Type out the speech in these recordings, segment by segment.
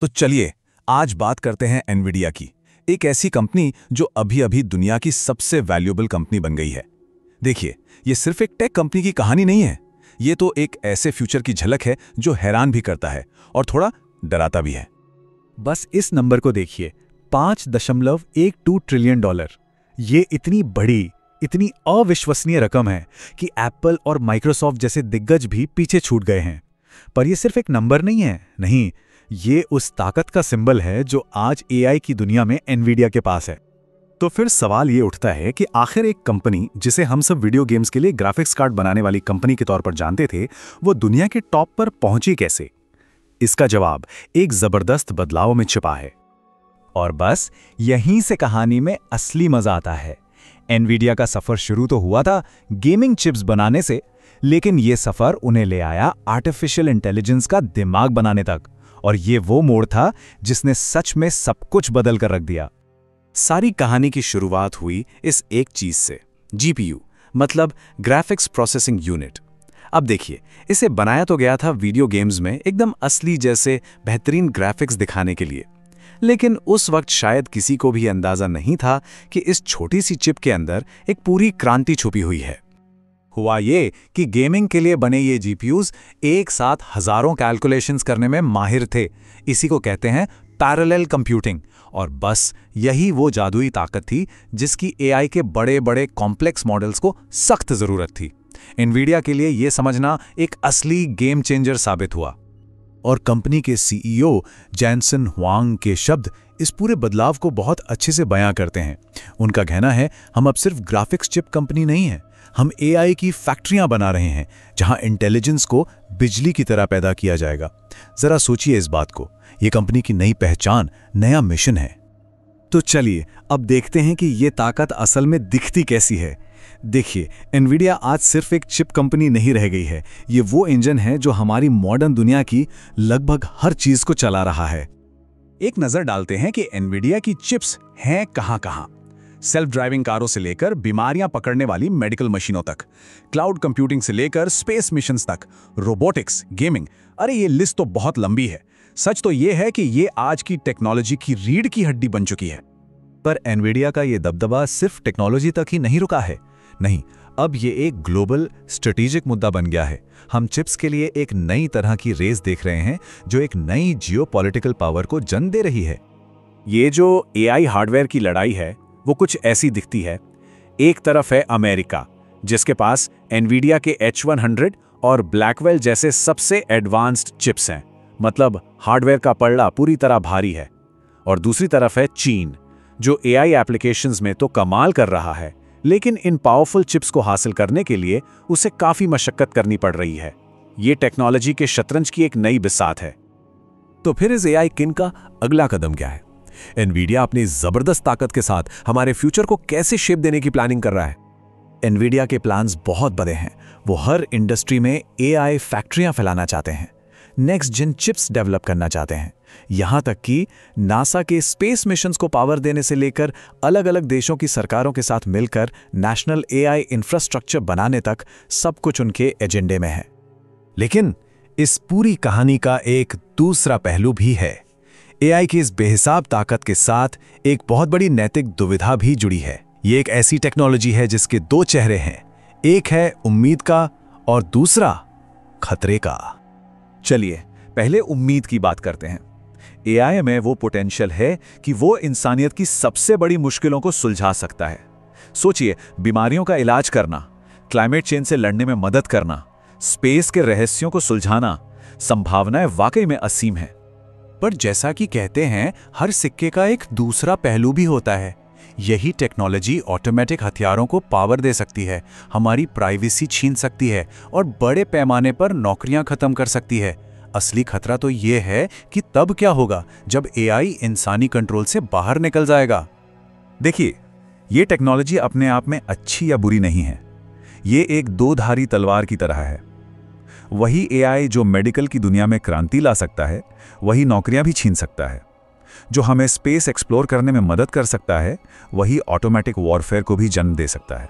तो चलिए आज बात करते हैं एनवीडिया की, एक ऐसी कंपनी जो अभी-अभी दुनिया की सबसे वैल्यूएबल कंपनी बन गई है। देखिए, ये सिर्फ एक टेक कंपनी की कहानी नहीं है, ये तो एक ऐसे फ्यूचर की झलक है जो हैरान भी करता है और थोड़ा डराता भी है। बस इस नंबर को देखिए, $5.12 ट्रिलियन। ये इतनी बड़ी, इतनी अविश्वसनीय रकम है कि एप्पल और माइक्रोसॉफ्ट जैसे दिग्गज भी पीछे छूट गए हैं। पर ये सिर्फ एक नंबर नहीं है, नहीं, ये उस ताकत का सिंबल है जो आज एआई की दुनिया में एनवीडिया के पास है। तो फिर सवाल ये उठता है कि आखिर एक कंपनी जिसे हम सब वीडियो गेम्स के लिए ग्राफिक्स कार्ड बनाने वाली कंपनी के तौर पर जानते थे, वो दुनिया के टॉप पर पहुंची कैसे? इसका जवाब एक जबरदस्त बदलाव में छिपा है। और बस यहीं से कहानी में असली मजा आता है। एनवीडिया का सफर शुरू तो हुआ था गेमिंग चिप्स बनाने से, लेकिन ये सफर उन्हें ले आया आर्टिफिशियल इंटेलिजेंस का दिमाग बनाने तक, और ये वो मोड़ था जिसने सच में सब कुछ बदल कर रख दिया। सारी कहानी की शुरुआत हुई इस एक चीज से, जीपीयू, मतलब ग्राफिक्स प्रोसेसिंग यूनिट। अब देखिए, इसे बनाया तो गया था वीडियो गेम्स में एकदम असली जैसे बेहतरीन ग्राफिक्स दिखाने के लिए, लेकिन उस वक्त शायद किसी को भी अंदाजा नहीं था कि इस छोटी सी चिप के अंदर एक पूरी क्रांति छुपी हुई है। हुआ ये कि गेमिंग के लिए बने ये जीपीयूज एक साथ हजारों कैलकुलेशंस करने में माहिर थे। इसी को कहते हैं पैरेलल कंप्यूटिंग। और बस यही वो जादुई ताकत थी जिसकी एआई के बड़े-बड़े कॉम्प्लेक्स मॉडल्स को सख्त जरूरत थी। एनवीडिया के लिए यह समझना एक असली गेम चेंजर साबित हुआ। और कंपनी के सीईओ जैनसन हुआंग के शब्द इस पूरे बदलाव को बहुत अच्छे से बयां करते हैं। उनका कहना है, हम अब सिर्फ ग्राफिक्स चिप कंपनी नहीं है, हम एआई की फैक्ट्रियां बना रहे हैं जहां इंटेलिजेंस को बिजली की तरह पैदा किया जाएगा। जरा सोचिए इस बात को, यह कंपनी की नई पहचान, नया मिशन है। तो चलिए अब देखते हैं कि यह ताकत असल में दिखती कैसी है। देखिए, एनवीडिया आज सिर्फ एक चिप कंपनी नहीं रह गई है, ये वो इंजन है जो हमारी मॉडर्न दुनिया की लगभग हर चीज को चला रहा है। एक नजर डालते हैं कि एनवीडिया की चिप्स हैं कहां-कहां। सेल्फ ड्राइविंग कारों से लेकर बीमारियां पकड़ने वाली मेडिकल मशीनों तक, क्लाउड कंप्यूटिंग से लेकर स्पेस मिशंस तक, रोबोटिक्स, गेमिंग, अरे ये लिस्ट तो बहुत लंबी है। सच तो ये है कि ये आज की टेक्नोलॉजी की रीढ़ की हड्डी बन चुकी है। पर एनवीडिया का ये दबदबा सिर्फ टेक्नोलॉजी तक ही नहीं रुका है। नहीं, अब ये एक ग्लोबल स्ट्रेटेजिक मुद्दा बन गया है। हम चिप्स के लिए एक नई तरह की रेस देख रहे हैं जो एक नई जियोपॉलिटिकल पावर को जन्म दे रही है। ये जो एआई हार्डवेयर की लड़ाई है वो कुछ ऐसी दिखती है। एक तरफ है अमेरिका, जिसके पास एनवीडिया के H100 और ब्लैकवेल जैसे सबसे एडवांस्ड चिप्स हैं, मतलब हार्डवेयर का पल्ला पूरी तरह भारी है। और दूसरी तरफ है चीन, जो एआई एप्लीकेशंस में तो कमाल कर रहा है, लेकिन इन पावरफुल चिप्स को हासिल करने के लिए उसे काफी मशक्कत करनी पड़ रही है। ये टेक्नोलॉजी के शतरंज की एक नई बिसात है। तो फिर इस एआई किंग का अगला कदम क्या है? एनवीडिया अपनी जबरदस्त ताकत के साथ हमारे फ्यूचर को कैसे शेप देने की प्लानिंग कर रहा है? एनवीडिया के प्लान्स बहुत बड़े हैं। वो हर इंडस्ट्री में एआई फैक्ट्रियां फैलाना चाहते हैं, नेक्स्ट जेन चिप्स डेवलप करना चाहते हैं, यहां तक कि नासा के स्पेस मिशंस को पावर देने से लेकर अलग-अलग देशों की सरकारों के साथ मिलकर नेशनल एआई इंफ्रास्ट्रक्चर बनाने तक सब कुछ उनके एजेंडे में है। लेकिन इस पूरी कहानी का एक दूसरा पहलू भी है। एआई की इस बेहिसाब ताकत के साथ एक बहुत बड़ी नैतिक दुविधा भी जुड़ी है। ये एक ऐसी टेक्नोलॉजी है जिसके दो चेहरे हैं, एक है उम्मीद का और दूसरा खतरे का। चलिए पहले उम्मीद की बात करते हैं। एआई में वो पोटेंशियल है कि वो इंसानियत की सबसे बड़ी मुश्किलों को सुलझा सकता है। सोचिए, बीमारियों का इलाज करना, क्लाइमेट चेंज से लड़ने में मदद करना, स्पेस के रहस्यों को सुलझाना, संभावनाएं वाकई में असीम हैं। पर जैसा कि कहते हैं, हर सिक्के का एक दूसरा पहलू भी होता है। यही टेक्नोलॉजी ऑटोमेटिक हथियारों को पावर दे सकती है, हमारी प्राइवेसी छीन सकती है और बड़े पैमाने पर नौकरियां खत्म कर सकती है। असली खतरा तो यह है कि तब क्या होगा जब एआई इंसानी कंट्रोल से बाहर निकल जाएगा। देखिए, यह टेक्नोलॉजी अपने आप में अच्छी या बुरी नहीं है। ये एक दो-धारी तलवार की तरह है। वही एआई जो मेडिकल की दुनिया में क्रांति ला सकता है, वही नौकरियां भी छीन सकता है। जो हमें स्पेस एक्सप्लोर करने में मदद कर सकता है, वही ऑटोमेटिक वॉरफेयर को भी जन्म दे सकता है।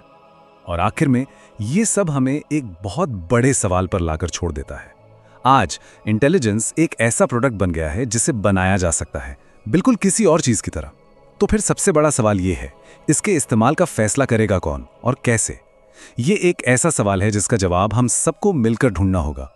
और आखिर में ये सब हमें एक बहुत बड़े सवाल पर लाकर छोड़ देता है। आज इंटेलिजेंस एक ऐसा प्रोडक्ट बन गया है जिसे बनाया जा सकता है, बिल्कुल किसी और चीज की तरह। तो फिर सबसे बड़ा सवाल ये है, इसके इस्तेमाल का फैसला करेगा कौन और कैसे? ये एक ऐसा सवाल है जिसका जवाब हम सबको मिलकर ढूंढना होगा।